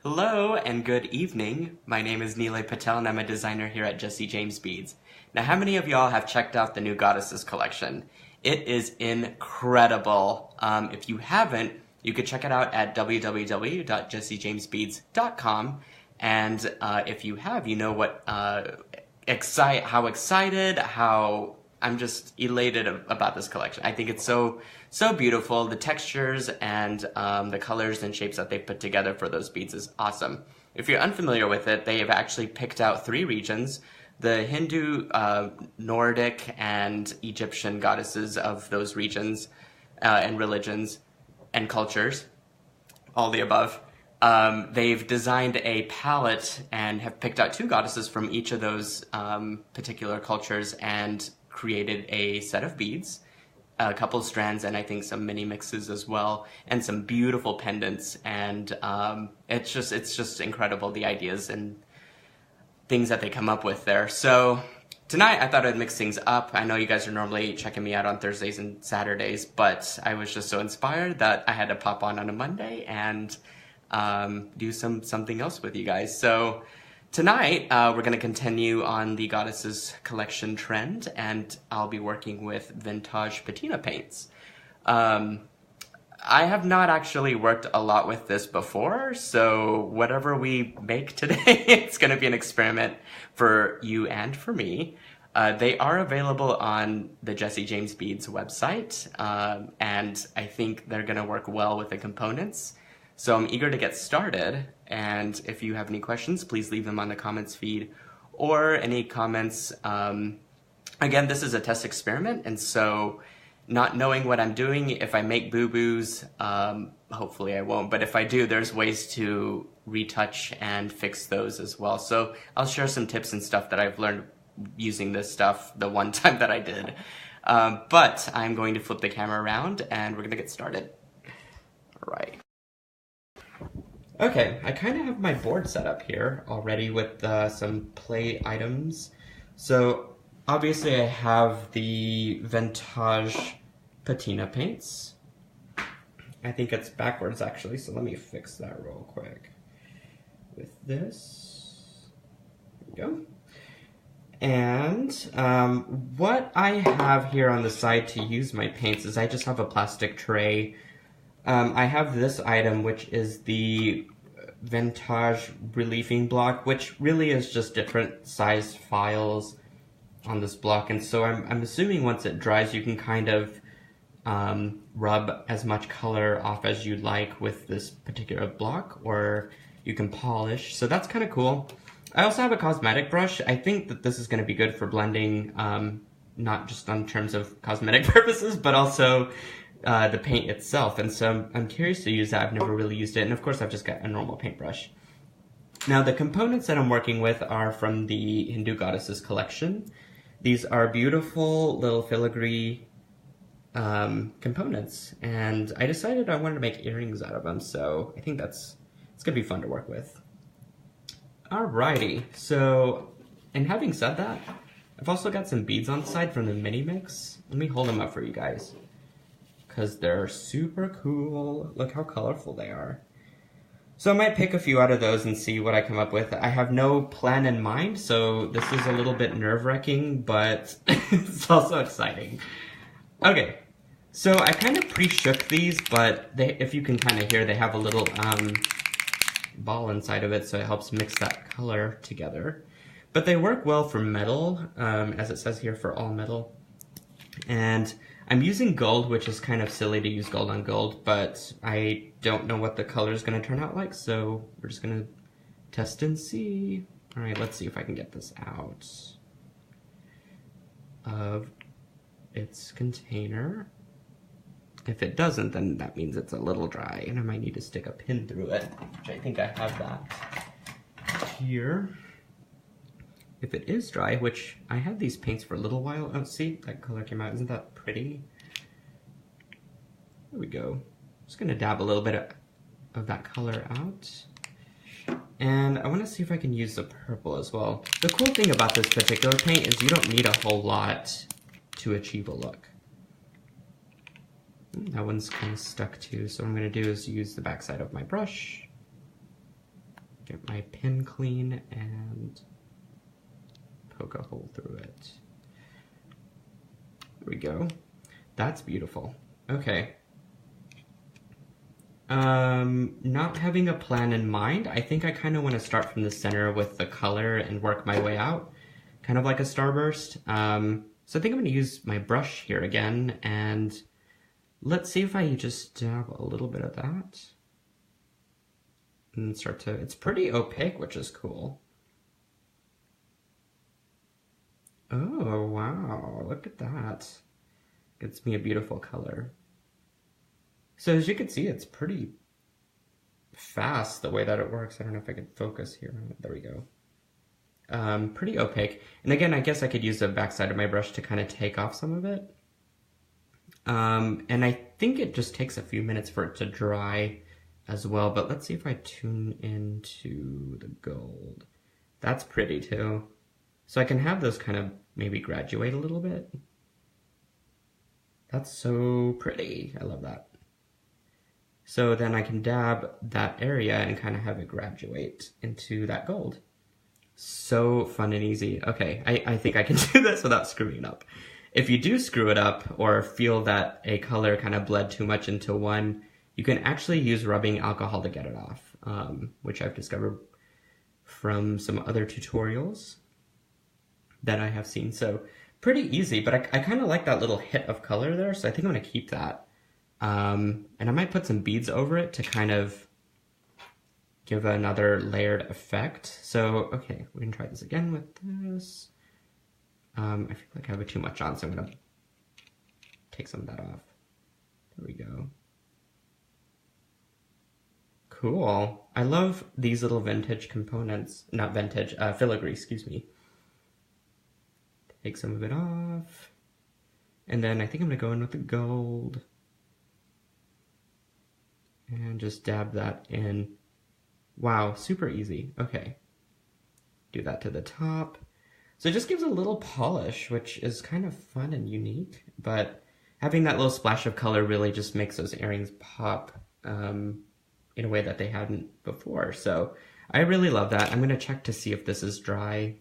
Hello and good evening. My name is Nealay Patel and I'm a designer here at Jesse James Beads. Now, how many of y'all have checked out the new Goddesses collection? It is incredible. If you haven't, you could check it out at www.jessejamesbeads.com. And if you have, you know what how excited, how I'm just elated about this collection. I think it's so beautiful. The textures and the colors and shapes that they put together for those beads is awesome. If you're unfamiliar with it, they have actually picked out 3 regions: the Hindu, Nordic, and Egyptian goddesses of those regions and religions and cultures, all the above. They've designed a palette and have picked out 2 goddesses from each of those particular cultures and created a set of beads, a couple strands, and I think some mini mixes as well, and some beautiful pendants. And it's just incredible, the ideas and things that they come up with there. So tonight I thought I'd mix things up. I know you guys are normally checking me out on Thursdays and Saturdays, but I was just so inspired that I had to pop on a Monday and do something else with you guys. So tonight, we're going to continue on the Goddesses collection trend, and I'll be working with Vintaj Patina paints. I have not actually worked a lot with this before, so whatever we make today, it's going to be an experiment for you and for me. They are available on the Jesse James Beads website, and I think they're going to work well with the components. So I'm eager to get started, and if you have any questions, please leave them on the comments feed or any comments. Again, this is a test experiment, and so not knowing what I'm doing, if I make boo-boos, hopefully I won't, but if I do, there's ways to retouch and fix those as well. So I'll share some tips and stuff that I've learned using this stuff the one time that I did. But I'm going to flip the camera around, and we're going to get started. All right. Okay, I kind of have my board set up here already with some play items. So obviously I have the Vintaj Patina paints. I think it's backwards actually, so let me fix that real quick. With this, there we go. And what I have here on the side to use my paints is I just have a plastic tray. I have this item, which is the Vintage reliefing block, which really is just different sized files on this block. And so I'm assuming once it dries, you can kind of rub as much color off as you'd like with this particular block, or you can polish. So that's kind of cool. I also have a cosmetic brush. I think that this is going to be good for blending, not just in terms of cosmetic purposes, but also the paint itself, and so I'm curious to use that. I've never really used it, and of course I've just got a normal paintbrush. Now the components that I'm working with are from the Hindu Goddesses collection. These are beautiful little filigree components, and I decided I wanted to make earrings out of them, so I think it's gonna be fun to work with. Alrighty, so, and having said that, I've also got some beads on the side from the mini mix. Let me hold them up for you guys, because they're super cool. Look how colorful they are. So I might pick a few out of those and see what I come up with. I have no plan in mind, so this is a little bit nerve-wracking, but it's also exciting. Okay, so I kind of pre-shook these, but if you can kind of hear, they have a little ball inside of it, so it helps mix that color together. But they work well for metal, as it says here, for all metal. And I'm using gold, which is kind of silly to use gold on gold, but I don't know what the color is going to turn out like, so we're just going to test and see. All right, let's see if I can get this out of its container. If it doesn't, then that means it's a little dry, and I might need to stick a pin through it, which I think I have that here. If it is dry, which I had these paints for a little while. Oh, see, that color came out. Isn't that pretty? There we go. Just gonna dab a little bit of that color out. And I wanna see if I can use the purple as well. The cool thing about this particular paint is you don't need a whole lot to achieve a look. That one's kind of stuck too, so what I'm gonna do is use the backside of my brush Get my pin clean and poke a hole through it. There we go. That's beautiful. Okay. Not having a plan in mind, I think I kind of want to start from the center with the color and work my way out, kind of like a starburst. So I think I'm going to use my brush here again, and let's see if I just dab a little bit of that. And start to, it's pretty opaque, which is cool. Oh, wow, look at that. Gives me a beautiful color. So as you can see, it's pretty fast the way that it works. I don't know if I can focus here. There we go. Pretty opaque. And again, I guess I could use the backside of my brush to kind of take off some of it. And I think it just takes a few minutes for it to dry as well. But let's see if I tune into the gold. That's pretty too. So I can have those kind of maybe graduate a little bit. That's so pretty. I love that. So then I can dab that area and kind of have it graduate into that gold. So fun and easy. Okay, I think I can do this without screwing up. If you do screw it up or feel that a color kind of bled too much into one, you can actually use rubbing alcohol to get it off, which I've discovered from some other tutorials that I have seen. So pretty easy, but I kind of like that little hit of color there, so I think I'm going to keep that. And I might put some beads over it to kind of give another layered effect. So, okay, we can try this again with this. I feel like I have too much on, so I'm going to take some of that off. There we go. Cool. I love these little vintage components. Not vintage, filigree, excuse me. Take some of it off. And then I think I'm going to go in with the gold. And just dab that in. Wow, super easy. Okay. Do that to the top. So it just gives a little polish, which is kind of fun and unique. But having that little splash of color really just makes those earrings pop in a way that they hadn't before. So I really love that. I'm going to check to see if this is dry.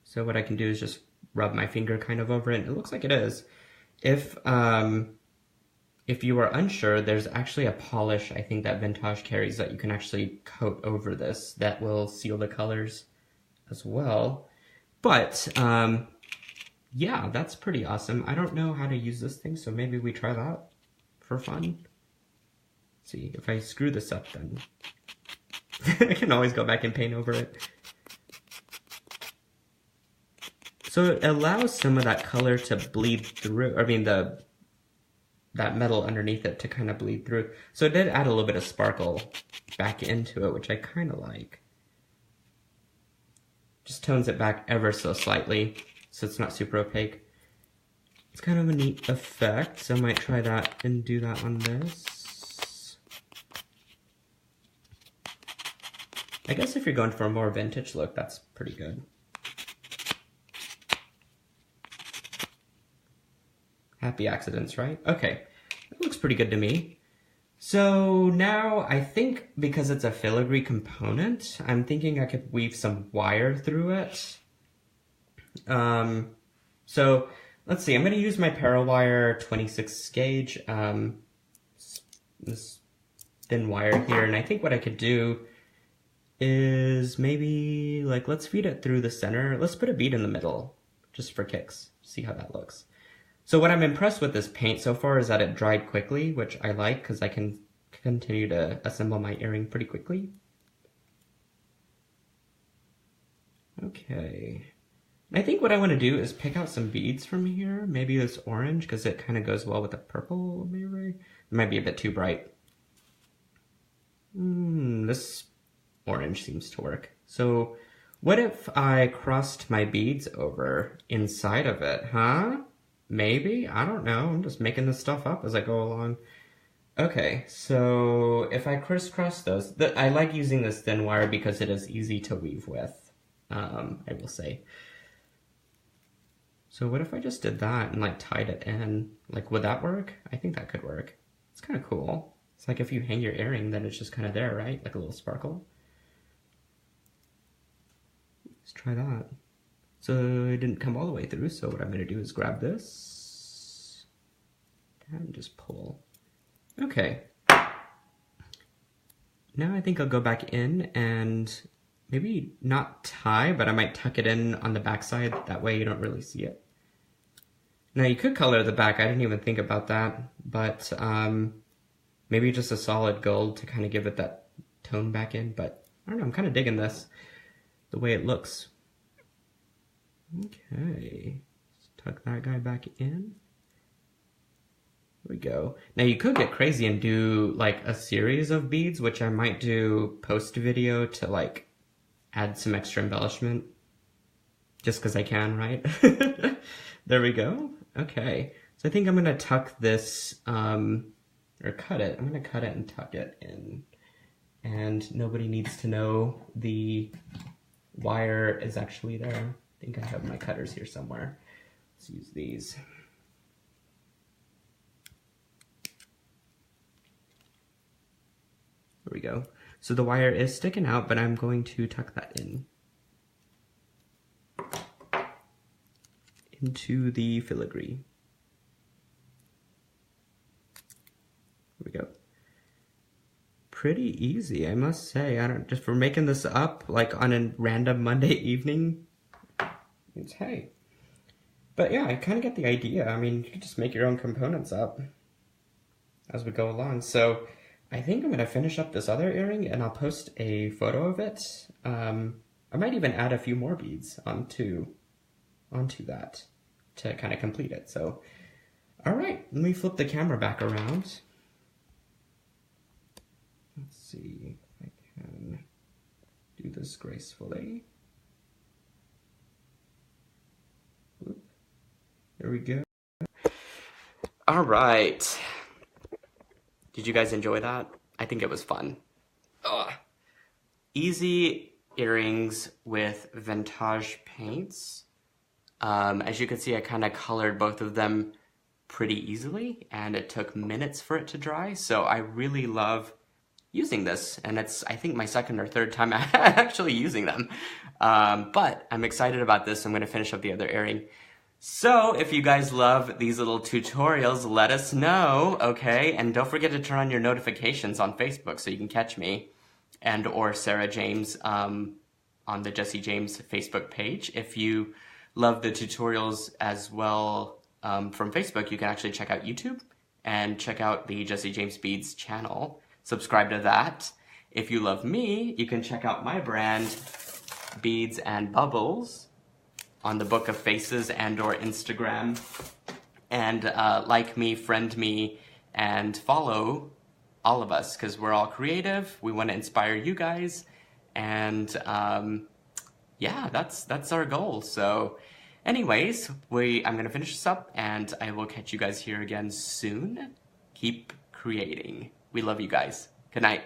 So what I can do is just rub my finger kind of over it. It looks like it is. If you are unsure, there's actually a polish I think that Vintaj carries that you can actually coat over this that will seal the colors as well. But yeah, that's pretty awesome. I don't know how to use this thing, so maybe we try that for fun. Let's see, if I screw this up, then I can always go back and paint over it. So it allows some of that color to bleed through, I mean that metal underneath it to kind of bleed through. So it did add a little bit of sparkle back into it, which I kind of like. Just tones it back ever so slightly, so it's not super opaque. It's kind of a neat effect, so I might try that and do that on this. I guess if you're going for a more vintage look, that's pretty good. Happy accidents, right? Okay, that looks pretty good to me. So now I think because it's a filigree component, I'm thinking I could weave some wire through it. So let's see, I'm going to use my Parawire 26 gauge, this thin wire here, and I think what I could do is maybe, like, let's feed it through the center. Let's put a bead in the middle, just for kicks, see how that looks. So what I'm impressed with this paint so far is that it dried quickly, which I like because I can continue to assemble my earring pretty quickly. Okay. I think what I want to do is pick out some beads from here. Maybe this orange, because it kind of goes well with the purple, maybe. It might be a bit too bright. This orange seems to work. So what if I crossed my beads over inside of it, huh? Maybe? I don't know. I'm just making this stuff up as I go along. Okay, so if I crisscross those, I like using this thin wire because it is easy to weave with, I will say. So what if I just did that and like tied it in? Like, would that work? I think that could work. It's kind of cool. It's like if you hang your earring, then it's just kind of there, right? Like a little sparkle. Let's try that. So it didn't come all the way through, so what I'm gonna do is grab this and just pull. Okay. Now I think I'll go back in and maybe not tie, but I might tuck it in on the back side. That way you don't really see it. Now you could color the back. I didn't even think about that, but maybe just a solid gold to kind of give it that tone back in. But I don't know, I'm kind of digging this, the way it looks. Okay, let's tuck that guy back in. There we go. Now you could get crazy and do like a series of beads, which I might do post video to like add some extra embellishment. Just because I can, right? There we go. Okay, so I think I'm gonna tuck this, or cut it. I'm gonna cut it and tuck it in. And nobody needs to know the wire is actually there. I think I have my cutters here somewhere. Let's use these. There we go. So the wire is sticking out, but I'm going to tuck that in into the filigree. There we go. Pretty easy, I must say. I don't, just for making this up like on a random Monday evening. It's hey. But yeah, I kind of get the idea. I mean, you can just make your own components up as we go along. So I think I'm gonna finish up this other earring and I'll post a photo of it. I might even add a few more beads onto that to kind of complete it. So, all right, let me flip the camera back around. Let's see if I can do this gracefully. Whoop. There we go. All right. Did you guys enjoy that? I think it was fun. Ugh. Easy earrings with vintage paints. As you can see, I kind of colored both of them pretty easily, and it took minutes for it to dry, so I really love using this, and it's, I think, my second or third time actually using them. But I'm excited about this. I'm going to finish up the other earring. So if you guys love these little tutorials, let us know, okay? And don't forget to turn on your notifications on Facebook so you can catch me and or Sarah James on the Jesse James Facebook page. If you love the tutorials as well from Facebook, you can actually check out YouTube and check out the Jesse James Beads channel. Subscribe to that. If you love me, you can check out my brand, Beads and Bubbles, on the Book of Faces and or Instagram. And like me, friend me, and follow all of us, because we're all creative. We want to inspire you guys. And yeah, that's our goal. So anyways, I'm going to finish this up, and I will catch you guys here again soon. Keep creating. We love you guys. Good night.